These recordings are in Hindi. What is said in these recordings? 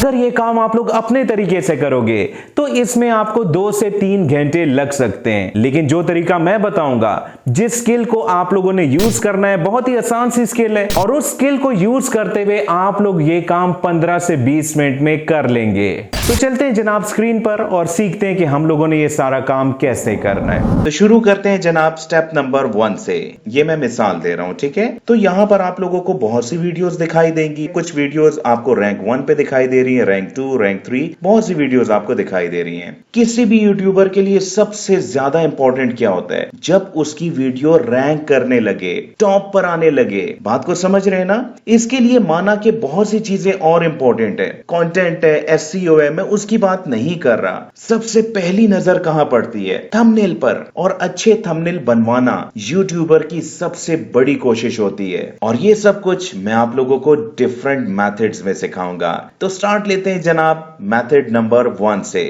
अगर ये काम आप लोग अपने तरीके से करोगे तो इसमें आपको 2 से 3 घंटे लग सकते हैं, लेकिन जो तरीका मैं बताऊंगा, जिस स्किल को आप लोगों ने यूज करना है, बहुत ही आसान सी स्किल है और उस स्किल को यूज करते हुए आप लोग ये काम 15 से 20 मिनट में कर लेंगे। तो चलते हैं जनाब स्क्रीन पर और सीखते हैं कि हम लोगों ने ये सारा काम कैसे करना है। तो शुरू करते हैं जनाब स्टेप नंबर 1 से। ये मैं मिसाल दे रहा हूँ, ठीक है। तो यहाँ पर आप लोगों को बहुत सी वीडियोस दिखाई देंगी। कुछ वीडियोस आपको रैंक 1 पे दिखाई दे रही है, रैंक 2, रैंक 3, बहुत सी वीडियोस आपको दिखाई दे रही हैं। किसी भी यूट्यूबर के लिए सबसे ज्यादा इंपॉर्टेंट क्या होता है? जब उसकी वीडियो रैंक करने लगे, टॉप पर आने लगे। बात को समझ रहे हैं ना? इसके लिए माना कि बहुत सी चीजें और इंपॉर्टेंट है, कंटेंट है, एसईओ है, मैं उसकी बात नहीं कर रहा। सबसे पहली नजर कहां पड़ती है? थंबनेल पर। और अच्छे थंबनेल बनवाना यूट्यूबर की सबसे बड़ी कोशिश होती है, और ये सब कुछ मैं आप लोगों को डिफरेंट मेथड्स में सिखाऊंगा। तो स्टार्ट लेते हैं जनाब मेथड नंबर 1 से।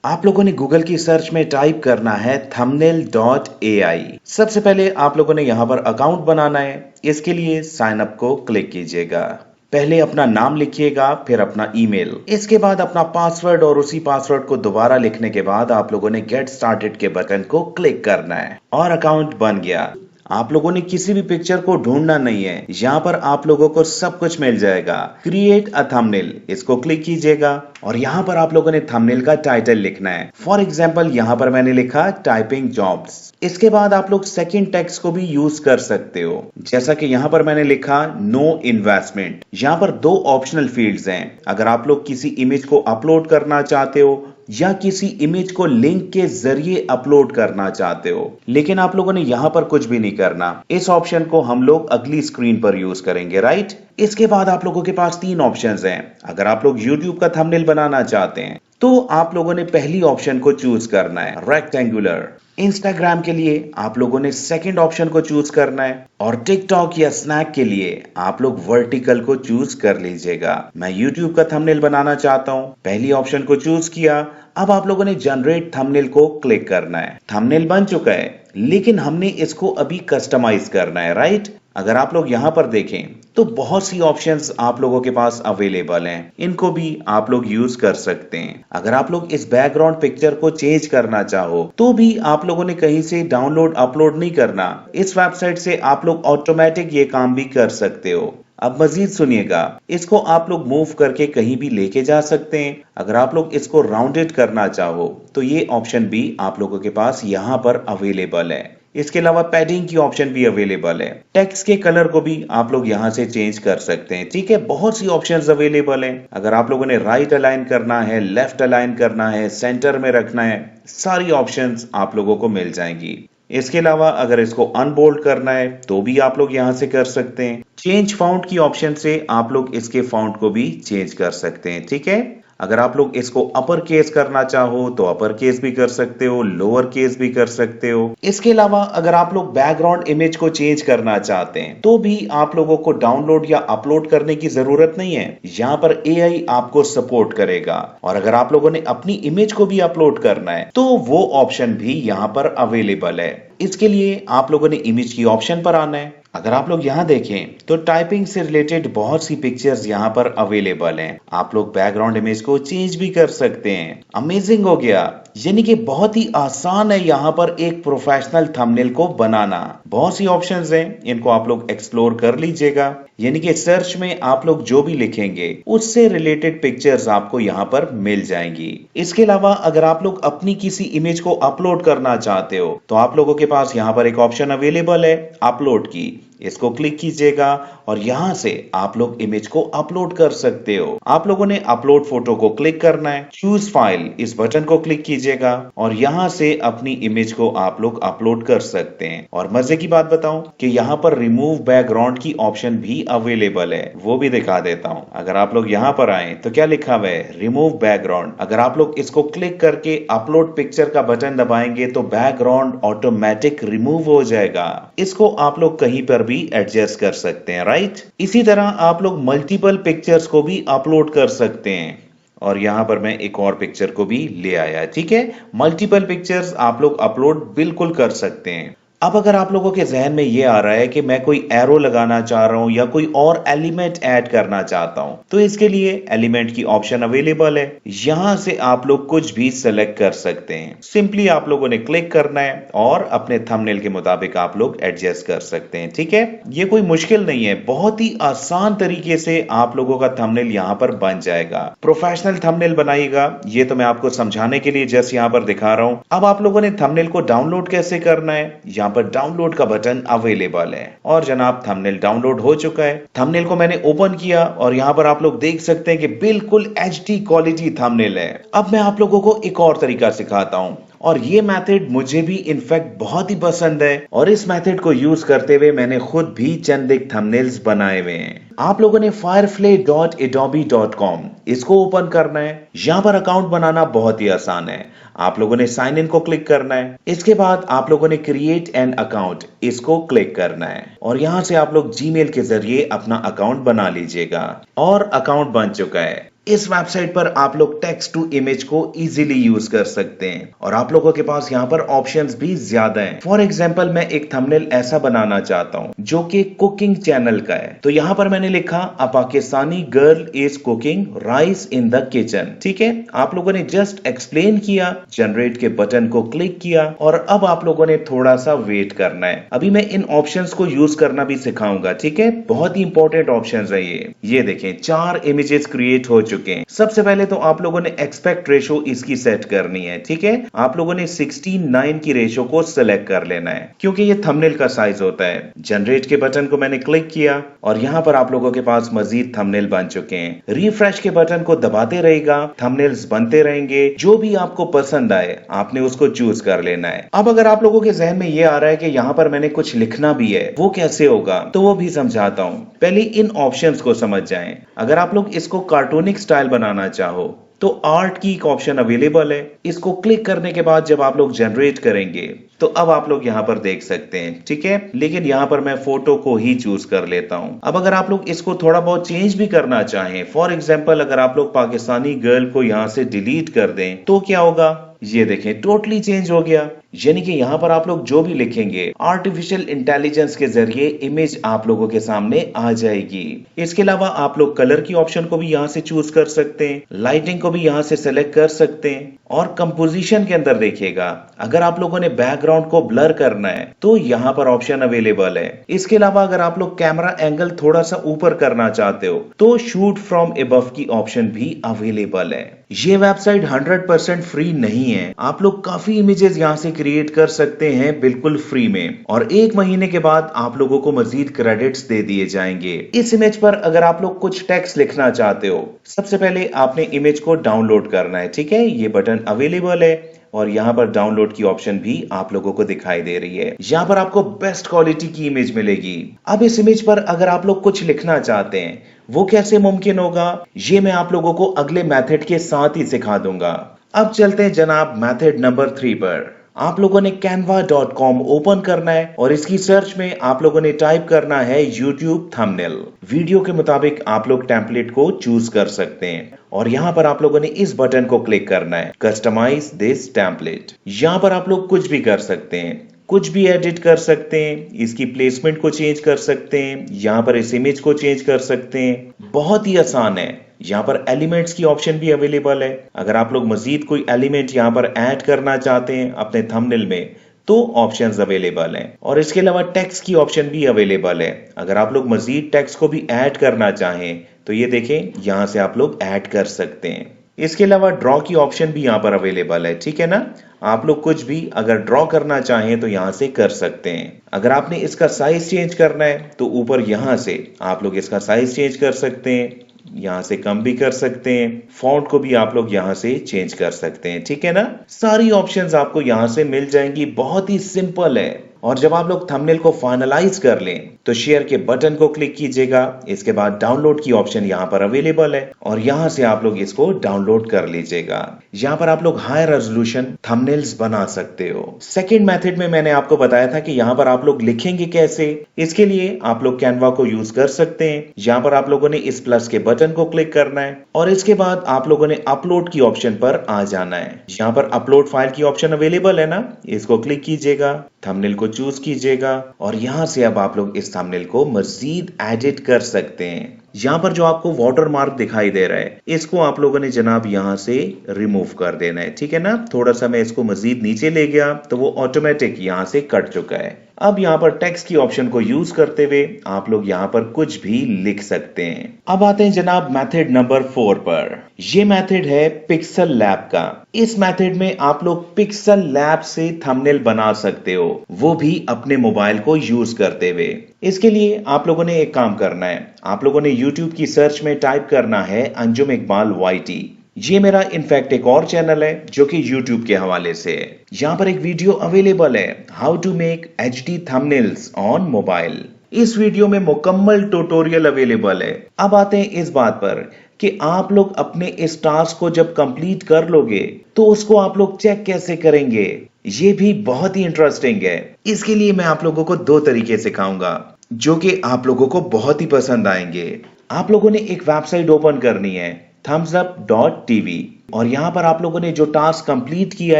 आप लोगों ने गूगल की सर्च में टाइप करना है thumbnail.ai। सबसे पहले आप लोगों ने यहां पर अकाउंट बनाना है। इसके लिए साइन अप को क्लिक कीजिएगा। पहले अपना नाम लिखिएगा, फिर अपना ईमेल, इसके बाद अपना पासवर्ड, और उसी पासवर्ड को दोबारा लिखने के बाद आप लोगों ने गेट स्टार्टेड के बटन को क्लिक करना है और अकाउंट बन गया। आप लोगों ने किसी भी पिक्चर को ढूंढना नहीं है, यहाँ पर आप लोगों को सब कुछ मिल जाएगा। क्रिएट अ थंबनेल, इसको क्लिक कीजिएगा और यहाँ पर आप लोगों ने थंबनेल का टाइटल लिखना है। फॉर एग्जांपल यहाँ पर मैंने लिखा टाइपिंग जॉब्स। इसके बाद आप लोग सेकंड टेक्स्ट को भी यूज कर सकते हो, जैसा कि यहाँ पर मैंने लिखा नो इन्वेस्टमेंट। यहाँ पर 2 ऑप्शनल फील्ड्स हैं। अगर आप लोग किसी इमेज को अपलोड करना चाहते हो या किसी इमेज को लिंक के जरिए अपलोड करना चाहते हो, लेकिन आप लोगों ने यहां पर कुछ भी नहीं करना। इस ऑप्शन को हम लोग अगली स्क्रीन पर यूज करेंगे, राइट। इसके बाद आप लोगों के पास 3 ऑप्शंस हैं। अगर आप लोग YouTube का थंबनेल बनाना चाहते हैं तो आप लोगों ने पहली ऑप्शन को चूज करना है, रेक्टेंगुलर। इंस्टाग्राम के लिए आप लोगों ने सेकंड ऑप्शन को चूज करना है, और टिकटॉक या स्नैक के लिए आप लोग वर्टिकल को चूज कर लीजिएगा। मैं YouTube का थंबनेल बनाना चाहता हूं, पहली ऑप्शन को चूज किया। अब आप लोगों ने जनरेट थंबनेल को क्लिक करना है। थंबनेल बन चुका है, लेकिन हमने इसको अभी कस्टमाइज करना है, राइट। अगर आप लोग यहां पर देखें तो बहुत सी ऑप्शंस आप लोगों के पास अवेलेबल हैं, इनको भी आप लोग यूज कर सकते हैं। अगर आप लोग इस बैकग्राउंड पिक्चर को चेंज करना चाहो तो भी आप लोगों ने कहीं से डाउनलोड अपलोड नहीं करना। इस वेबसाइट से आप लोग ऑटोमेटिक ये काम भी कर सकते हो। अब मजीद सुनिएगा, इसको आप लोग मूव करके कहीं भी लेके जा सकते हैं। अगर आप लोग इसको राउंडेड करना चाहो तो ये ऑप्शन भी आप लोगों के पास यहाँ पर अवेलेबल है। इसके अलावा पैडिंग की ऑप्शन भी अवेलेबल है। टेक्स्ट के कलर को भी आप लोग यहाँ से चेंज कर सकते हैं, ठीक है। बहुत सी ऑप्शंस अवेलेबल हैं। अगर आप लोगों ने राइट अलाइन करना है, लेफ्ट अलाइन करना है, सेंटर में रखना है, सारी ऑप्शंस आप लोगों को मिल जाएंगी। इसके अलावा अगर इसको अनबोल्ड करना है तो भी आप लोग यहाँ से कर सकते हैं। चेंज फाउंट की ऑप्शन से आप लोग इसके फाउंट को भी चेंज कर सकते हैं, ठीक है। अगर आप लोग इसको अपर केस करना चाहो तो अपर केस भी कर सकते हो, लोअर केस भी कर सकते हो। इसके अलावा अगर आप लोग बैकग्राउंड इमेज को चेंज करना चाहते हैं तो भी आप लोगों को डाउनलोड या अपलोड करने की जरूरत नहीं है। यहाँ पर AI आपको सपोर्ट करेगा। और अगर आप लोगों ने अपनी इमेज को भी अपलोड करना है तो वो ऑप्शन भी यहाँ पर अवेलेबल है। इसके लिए आप लोगों ने इमेज की ऑप्शन पर आना है। अगर आप लोग यहाँ देखें तो टाइपिंग से रिलेटेड बहुत सी पिक्चर्स यहाँ पर अवेलेबल हैं। आप लोग बैकग्राउंड इमेज को चेंज भी कर सकते हैं। अमेजिंग हो गया, यानी कि बहुत ही आसान है यहाँ पर एक प्रोफेशनल थंबनेल को बनाना। बहुत सी ऑप्शंस हैं, इनको आप लोग एक्सप्लोर कर लीजिएगा। यानी कि सर्च में आप लोग जो भी लिखेंगे उससे रिलेटेड पिक्चर्स आपको यहाँ पर मिल जाएंगी। इसके अलावा अगर आप लोग अपनी किसी इमेज को अपलोड करना चाहते हो तो आप लोगों के पास यहाँ पर एक ऑप्शन अवेलेबल है, अपलोड की। इसको क्लिक कीजिएगा और यहां से आप लोग इमेज को अपलोड कर सकते हो। आप लोगों ने अपलोड फोटो को क्लिक करना है, चूज फाइल, इस बटन को क्लिक कीजिएगा और यहां से अपनी इमेज को आप लोग अपलोड कर सकते हैं। और मजे की बात बताऊं कि यहाँ पर रिमूव बैकग्राउंड की ऑप्शन भी अवेलेबल है, वो भी दिखा देता हूं। अगर आप लोग यहाँ पर आए तो क्या लिखा हुआ है, रिमूव बैकग्राउंड। अगर आप लोग इसको क्लिक करके अपलोड पिक्चर का बटन दबाएंगे तो बैकग्राउंड ऑटोमेटिक रिमूव हो जाएगा। इसको आप लोग कहीं पर भी एडजस्ट कर सकते हैं, राइट। इसी तरह आप लोग मल्टीपल पिक्चर्स को भी अपलोड कर सकते हैं। और यहां पर मैं एक और पिक्चर को भी ले आया, ठीक है। मल्टीपल पिक्चर्स आप लोग अपलोड बिल्कुल कर सकते हैं। अब अगर आप लोगों के जहन में ये आ रहा है कि मैं कोई एरो लगाना चाह रहा हूं या कोई और एलिमेंट ऐड करना चाहता हूं, तो इसके लिए एलिमेंट की ऑप्शन अवेलेबल है। यहां से आप लोग कुछ भी सेलेक्ट कर सकते हैं। सिंपली आप लोगों ने क्लिक करना है और अपने थंबनेल के मुताबिक आप लोग एडजस्ट कर सकते हैं। ठीक है, ये कोई मुश्किल नहीं है, बहुत ही आसान तरीके से आप लोगों का थंबनेल यहां पर बन जाएगा। प्रोफेशनल थंबनेल बनाइएगा, ये तो मैं आपको समझाने के लिए जस्ट यहां पर दिखा रहा हूं। अब आप लोगों ने थंबनेल को डाउनलोड कैसे करना है, यहाँ पर डाउनलोड का बटन अवेलेबल है और जनाब थंबनेल डाउनलोड हो चुका है। थंबनेल को मैंने ओपन किया और यहाँ पर आप लोग देख सकते हैं कि बिल्कुल HD क्वालिटी थंबनेल है। अब मैं आप लोगों को एक और तरीका सिखाता हूँ और ये मेथड मुझे भी इनफैक्ट बहुत ही पसंद है और इस मेथड को यूज करते हुए मैंने खुद भी चंद एक थंबनेल्स बनाए हुए हैं। आप लोगों ने firefly.adobe.com इसको ओपन करना है। यहाँ पर अकाउंट बनाना बहुत ही आसान है। आप लोगों ने साइन इन को क्लिक करना है। इसके बाद आप लोगों ने क्रिएट एन अकाउंट इसको क्लिक करना है और यहाँ से आप लोग जीमेल के जरिए अपना अकाउंट बना लीजिएगा और अकाउंट बन चुका है। इस वेबसाइट पर आप लोग टेक्स्ट टू इमेज को इजीली यूज कर सकते हैं और आप लोगों के पास यहाँ पर ऑप्शंस भी ज्यादा हैं। फॉर एग्जांपल मैं एक थंबनेल ऐसा बनाना चाहता हूँ जो कि कुकिंग चैनल का है, तो यहाँ पर मैंने लिखा a Pakistani girl is cooking rice in the kitchen. ठीक है, आप लोगों ने जस्ट एक्सप्लेन किया, जनरेट के बटन को क्लिक किया और अब आप लोगों ने थोड़ा सा वेट करना है। अभी मैं इन ऑप्शंस को यूज करना भी सिखाऊंगा। ठीक है, बहुत ही इंपॉर्टेंट ऑप्शंस है ये देखें 4 इमेजेस क्रिएट हो चुके। सबसे पहले तो आप लोगों ने एक्सपेक्ट रेशो इसकी सेट करनी है। ठीक है, आप लोगों ने 16:9 की रेशो को सिलेक्ट कर लेना है क्योंकि ये थंबनेल का साइज होता है। जनरेट के बटन को मैंने क्लिक किया और यहाँ पर आप लोगों के पास मजीद थंबनेल बन चुके हैं। रिफ्रेश के बटन को दबाते रहेगा, थंबनेल्स बनते रहेंगे। जो भी आपको पसंद आए आपने उसको चूज कर लेना है। अब अगर आप लोगों के जहन में ये आ रहा है कि यहाँ पर मैंने कुछ लिखना भी है, वो कैसे होगा, तो वो भी समझाता हूँ। पहले इन ऑप्शंस को समझ जाएं। अगर आप लोग इसको कार्टूनिक स्टाइल बनाना चाहो तो आर्ट की एक ऑप्शन अवेलेबल है। इसको क्लिक करने के बाद जब आप लोग जनरेट करेंगे तो अब आप लोग यहाँ पर देख सकते हैं। ठीक है, लेकिन यहाँ पर मैं फोटो को ही चूज कर लेता हूँ। अब अगर आप लोग इसको थोड़ा बहुत चेंज भी करना चाहें, फॉर एग्जांपल अगर आप लोग पाकिस्तानी गर्ल को यहाँ से डिलीट कर दें तो क्या होगा, ये देखें टोटली चेंज हो गया। यानी कि यहाँ पर आप लोग जो भी लिखेंगे आर्टिफिशियल इंटेलिजेंस के जरिए इमेज आप लोगों के सामने आ जाएगी। इसके अलावा आप लोग कलर की ऑप्शन को भी यहाँ से चूज कर सकते हैं, लाइटिंग को भी यहाँ से सेलेक्ट कर सकते हैं और कंपोजिशन के अंदर देखिएगा अगर आप लोगों ने बैकग्राउंड को ब्लर करना है तो यहाँ पर ऑप्शन अवेलेबल है। इसके अलावा अगर आप लोग कैमरा एंगल थोड़ा सा ऊपर करना चाहते हो तो शूट फ्रॉम अबव की ऑप्शन भी अवेलेबल है। ये वेबसाइट 100% फ्री नहीं है, आप लोग काफी इमेजेस यहाँ से क्रिएट कर सकते हैं बिल्कुल फ्री में और 1 महीने के बाद आप लोगों को मजीद क्रेडिट्स दे दिए जाएंगे। इस इमेज पर अगर आप लोग कुछ टेक्स्ट लिखना चाहते हो, सबसे पहले आपने इमेज को डाउनलोड करना है। ठीक है, ये बटन अवेलेबल है और यहाँ पर डाउनलोड की ऑप्शन भी आप लोगों को दिखाई दे रही है। यहाँ पर आपको बेस्ट क्वालिटी की इमेज मिलेगी। अब इस इमेज पर अगर आप लोग कुछ लिखना चाहते हैं वो कैसे मुमकिन होगा, ये मैं आप लोगों को अगले मेथड के साथ ही सिखा दूंगा। अब चलते हैं जनाब मेथड नंबर 3 पर। आप लोगों ने canva.com ओपन करना है और इसकी सर्च में आप लोगों ने टाइप करना है YouTube थंबनेल। वीडियो के मुताबिक आप लोग टेम्पलेट को चूज कर सकते हैं और यहाँ पर आप लोगों ने इस बटन को क्लिक करना है कस्टमाइज दिस टेम्पलेट। यहाँ पर आप लोग कुछ भी कर सकते हैं, कुछ भी एडिट कर सकते हैं, इसकी प्लेसमेंट को चेंज कर सकते हैं, यहाँ पर इस इमेज को चेंज कर सकते हैं। बहुत ही आसान है। यहाँ पर एलिमेंट्स की ऑप्शन भी अवेलेबल है। अगर आप लोग मजीद कोई एलिमेंट यहाँ पर ऐड करना चाहते हैं अपने थंबनेल में तो ऑप्शंस अवेलेबल हैं और इसके अलावा टेक्स्ट की ऑप्शन भी अवेलेबल है। अगर आप लोग मजीद टेक्स्ट को भी ऐड करना चाहें तो ये देखें यहाँ से आप लोग ऐड कर सकते हैं। इसके अलावा ड्रॉ की ऑप्शन भी यहाँ पर अवेलेबल है। ठीक है ना, आप लोग कुछ भी अगर ड्रॉ करना चाहें तो यहाँ से कर सकते हैं। अगर आपने इसका साइज चेंज करना है तो ऊपर यहाँ से आप लोग इसका साइज चेंज कर सकते हैं, यहाँ से कम भी कर सकते हैं, फॉन्ट को भी आप लोग यहाँ से चेंज कर सकते हैं। ठीक है ना, सारी ऑप्शंस आपको यहाँ से मिल जाएंगी। बहुत ही सिंपल है और जब आप लोग थंबनेल को फाइनलाइज कर लें तो शेयर के बटन को क्लिक कीजिएगा। इसके बाद डाउनलोड की ऑप्शन यहाँ पर अवेलेबल है और यहाँ से आप लोग इसको डाउनलोड कर लीजिएगा। यहाँ पर आप लोग हाई रेजोल्यूशन थंबनेल्स बना सकते हो। सेकेंड मेथड में मैंने आपको बताया था कि यहाँ पर आप लोग लिखेंगे कैसे। इसके लिए आप लोग कैनवा को यूज कर सकते हैं। यहाँ पर आप लोगों ने इस प्लस के बटन को क्लिक करना है और इसके बाद आप लोगों ने अपलोड की ऑप्शन पर आ जाना है। यहाँ पर अपलोड फाइल की ऑप्शन अवेलेबल है ना, इसको क्लिक कीजिएगा, थंबनेल को चूज कीजिएगा और यहाँ से अब आप लोग इस थंबनेल को मजीद एडिट कर सकते हैं। यहाँ पर जो आपको वाटर मार्क दिखाई दे रहा है, इसको आप लोगों ने जनाब यहाँ से रिमूव कर देना है, ठीक है ना। थोड़ा सा मैं इसको मजीद नीचे ले गया तो वो ऑटोमेटिक यहाँ से कट चुका है। अब यहाँ पर टेक्स्ट की ऑप्शन को यूज करते हुए आप लोग यहाँ पर कुछ भी लिख सकते हैं। अब आते हैं जनाब मेथड नंबर 4 पर। ये मेथड है पिक्सल लैब का। इस मेथड में आप लोग पिक्सल लैब से थंबनेल बना सकते हो, वो भी अपने मोबाइल को यूज करते हुए। इसके लिए आप लोगों ने एक काम करना है, आप लोगों ने YouTube की सर्च में टाइप करना है अंजुम इकबाल YT। ये मेरा इनफैक्ट एक और चैनल है जो कि YouTube के हवाले से है। यहाँ पर एक वीडियो अवेलेबल है, how to make HD thumbnails on mobile. इस वीडियो में मुकम्मल ट्यूटोरियल अवेलेबल है। अब आते हैं इस बात पर कि आप लोग अपने इस टास्क को जब कंप्लीट कर लोगे तो उसको आप लोग चेक कैसे करेंगे, ये भी बहुत ही इंटरेस्टिंग है। इसके लिए मैं आप लोगों को 2 तरीके सिखाऊंगा जो कि आप लोगों को बहुत ही पसंद आएंगे। आप लोगों ने एक वेबसाइट ओपन करनी है thumbsup.tv और यहाँ पर आप लोगों ने जो टास्क कंप्लीट किया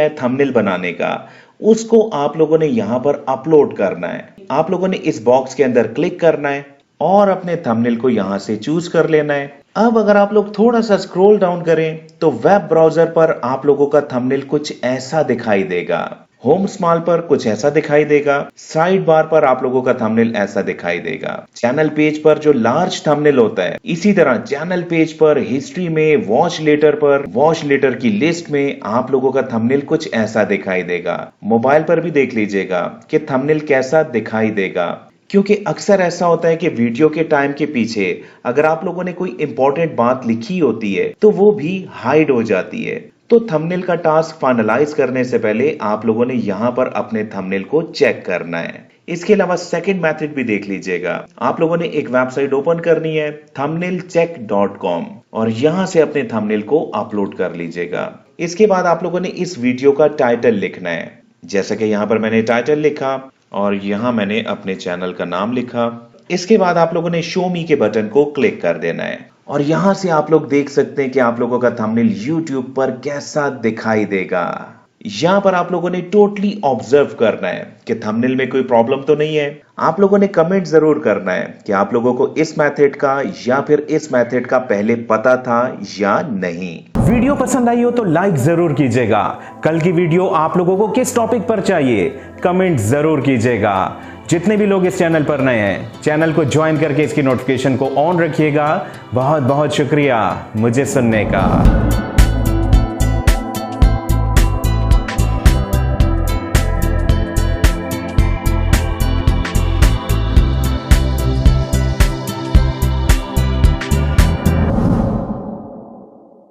है थंबनेल बनाने का, उसको आप लोगों ने यहाँ पर अपलोड करना है। आप लोगों ने इस बॉक्स के अंदर क्लिक करना है और अपने थंबनेल को यहाँ से चूज कर लेना है। अब अगर आप लोग थोड़ा सा स्क्रॉल डाउन करें तो वेब ब्राउजर पर आप लोगों का थंबनेल कुछ ऐसा दिखाई देगा। होम स्मॉल पर कुछ ऐसा दिखाई देगा, साइड बार पर आप लोगों का थंबनेल ऐसा दिखाई देगा। चैनल पेज पर जो लार्ज थंबनेल होता है, इसी तरह चैनल पेज पर, हिस्ट्री में, वॉच लेटर पर, वॉच लेटर की लिस्ट में आप लोगों का थंबनेल कुछ ऐसा दिखाई देगा। मोबाइल पर भी देख लीजिएगा कि थंबनेल कैसा दिखाई देगा, क्योंकि अक्सर ऐसा होता है कि वीडियो के टाइम के पीछे अगर आप लोगों ने कोई इंपॉर्टेंट बात लिखी होती है तो वो भी हाइड हो जाती है। तो थंबनेल का टास्क फाइनलाइज करने से पहले आप लोगों ने यहाँ पर अपने थंबनेल को चेक करना है। इसके अलावा सेकंड मेथड भी देख लीजिएगा। आप लोगों ने एक वेबसाइट ओपन करनी है thumbnailcheck.com और यहाँ से अपने थंबनेल को अपलोड कर लीजिएगा। इसके बाद आप लोगों ने इस वीडियो का टाइटल लिखना है। जैसे कि यहाँ पर मैंने टाइटल लिखा और यहाँ मैंने अपने चैनल का नाम लिखा। इसके बाद आप लोगों ने शो मी के बटन को क्लिक कर देना है और यहाँ से आप लोग देख सकते हैं कि आप लोगों का थंबनेल YouTube पर कैसा दिखाई देगा। यहाँ पर आप लोगों ने टोटली ऑब्जर्व करना है कि थंबनेल में कोई प्रॉब्लम तो नहीं है। आप लोगों ने कमेंट जरूर करना है कि आप लोगों को इस मेथड का या फिर इस मेथड का पहले पता था या नहीं। वीडियो पसंद आई हो तो लाइक जरूर कीजिएगा। कल की वीडियो आप लोगों को किस टॉपिक पर चाहिए, कमेंट जरूर कीजिएगा। जितने भी लोग इस चैनल पर नए हैं, चैनल को ज्वाइन करके इसकी नोटिफिकेशन को ऑन रखिएगा। बहुत बहुत शुक्रिया मुझे सुनने का।